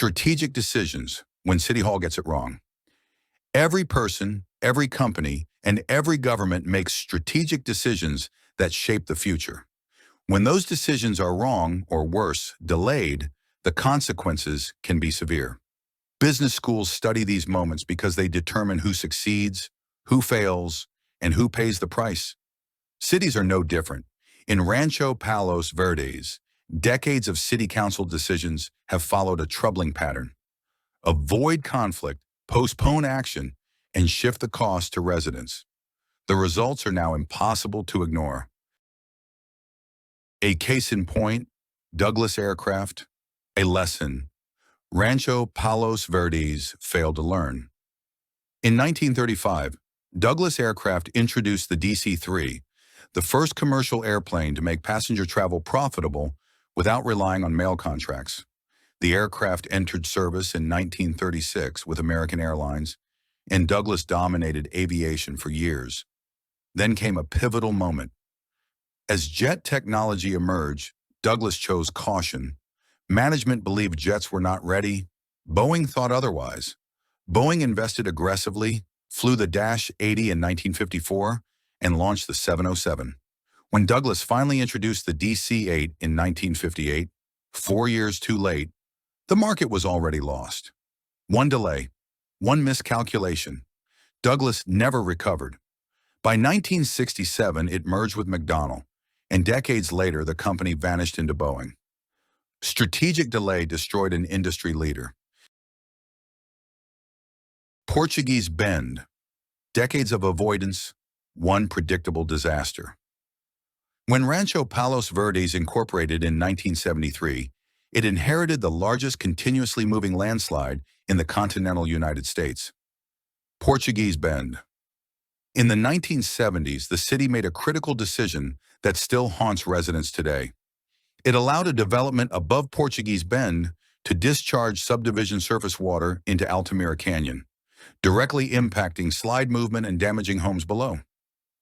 Strategic decisions when City Hall gets it wrong. Every person, every company, and every government makes strategic decisions that shape the future. When those decisions are wrong, or worse, delayed, the consequences can be severe. Business schools study these moments because they determine who succeeds, who fails, and who pays the price. Cities are no different. In Rancho Palos Verdes, decades of city council decisions have followed a troubling pattern. Avoid conflict, postpone action, and shift the cost to residents. The results are now impossible to ignore. A case in point, Douglas Aircraft. A lesson. Rancho Palos Verdes failed to learn. In 1935, Douglas Aircraft introduced the DC-3, the first commercial airplane to make passenger travel profitable without relying on mail contracts. The aircraft entered service in 1936 with American Airlines, and Douglas dominated aviation for years. Then came a pivotal moment. As jet technology emerged, Douglas chose caution. Management believed jets were not ready. Boeing thought otherwise. Boeing invested aggressively, flew the Dash 80 in 1954, and launched the 707. When Douglas finally introduced the DC-8 in 1958, 4 years too late, the market was already lost. One delay, one miscalculation. Douglas never recovered. By 1967, it merged with McDonnell, and decades later, the company vanished into Boeing. Strategic delay destroyed an industry leader. Portuguese Bend. Decades of avoidance, one predictable disaster. When Rancho Palos Verdes incorporated in 1973, it inherited the largest continuously moving landslide in the continental United States. Portuguese Bend. In the 1970s, the city made a critical decision that still haunts residents today. It allowed a development above Portuguese Bend to discharge subdivision surface water into Altamira Canyon, directly impacting slide movement and damaging homes below.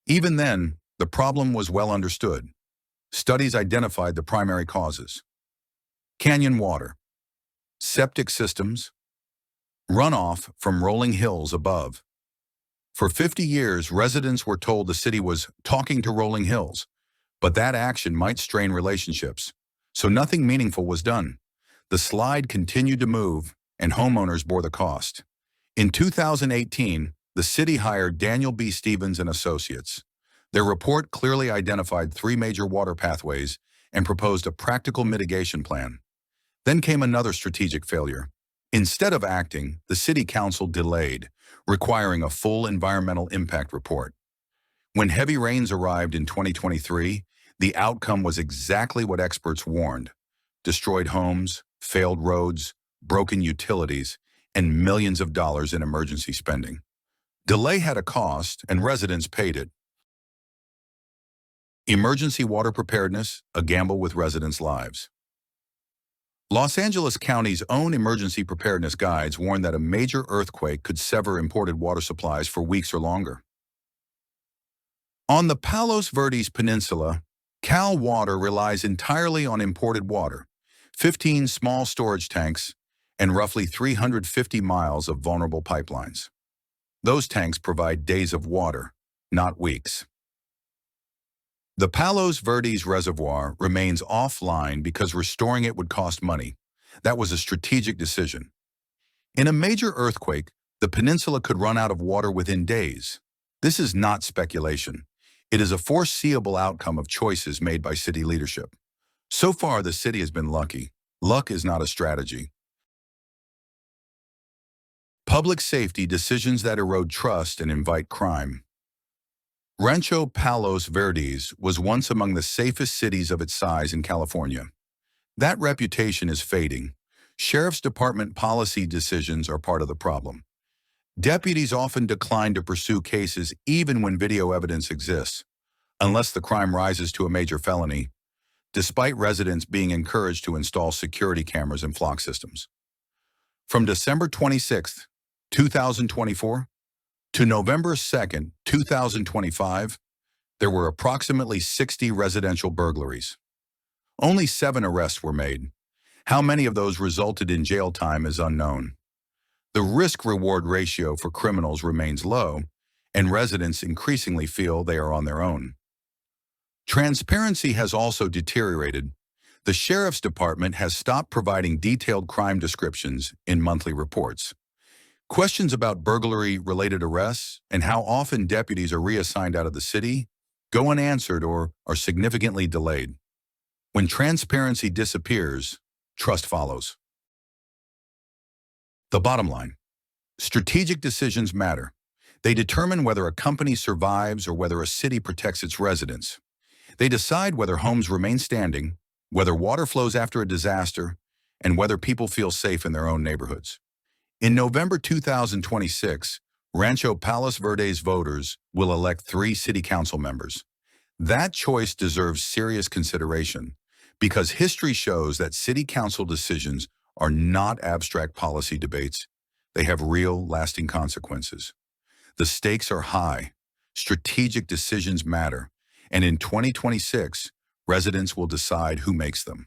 Even then, the problem was well understood. Studies identified the primary causes: canyon water, septic systems, runoff from rolling hills above. For 50 years, residents were told the city was talking to rolling hills, but that action might strain relationships, so nothing meaningful was done. The slide continued to move, and homeowners bore the cost. In 2018, the city hired Daniel B. Stevens and Associates. Their report clearly identified 3 major water pathways and proposed a practical mitigation plan. Then came another strategic failure. Instead of acting, the city council delayed, requiring a full environmental impact report. When heavy rains arrived in 2023, the outcome was exactly what experts warned: destroyed homes, failed roads, broken utilities, and millions of dollars in emergency spending. Delay had a cost, and residents paid it. Emergency water preparedness, a gamble with residents' lives. Los Angeles County's own emergency preparedness guides warn that a major earthquake could sever imported water supplies for weeks or longer. On the Palos Verdes Peninsula, Cal Water relies entirely on imported water, 15 small storage tanks, and roughly 350 miles of vulnerable pipelines. Those tanks provide days of water, not weeks. The Palos Verdes Reservoir remains offline because restoring it would cost money. That was a strategic decision. In a major earthquake, the peninsula could run out of water within days. This is not speculation. It is a foreseeable outcome of choices made by city leadership. So far, the city has been lucky. Luck is not a strategy. Public safety decisions that erode trust and invite crime. Rancho Palos Verdes was once among the safest cities of its size in California. That reputation is fading. Sheriff's Department policy decisions are part of the problem. Deputies often decline to pursue cases even when video evidence exists, unless the crime rises to a major felony, despite residents being encouraged to install security cameras and flock systems. From December 26, 2024, to November 2, 2025, there were approximately 60 residential burglaries. Only 7 arrests were made. How many of those resulted in jail time is unknown. The risk-reward ratio for criminals remains low, and residents increasingly feel they are on their own. Transparency has also deteriorated. The Sheriff's Department has stopped providing detailed crime descriptions in monthly reports. Questions about burglary-related arrests and how often deputies are reassigned out of the city go unanswered or are significantly delayed. When transparency disappears, trust follows. The bottom line: strategic decisions matter. They determine whether a company survives or whether a city protects its residents. They decide whether homes remain standing, whether water flows after a disaster, and whether people feel safe in their own neighborhoods. In November 2026, Rancho Palos Verdes voters will elect 3 city council members. That choice deserves serious consideration because history shows that city council decisions are not abstract policy debates. They have real, lasting consequences. The stakes are high. Strategic decisions matter. And in 2026, residents will decide who makes them.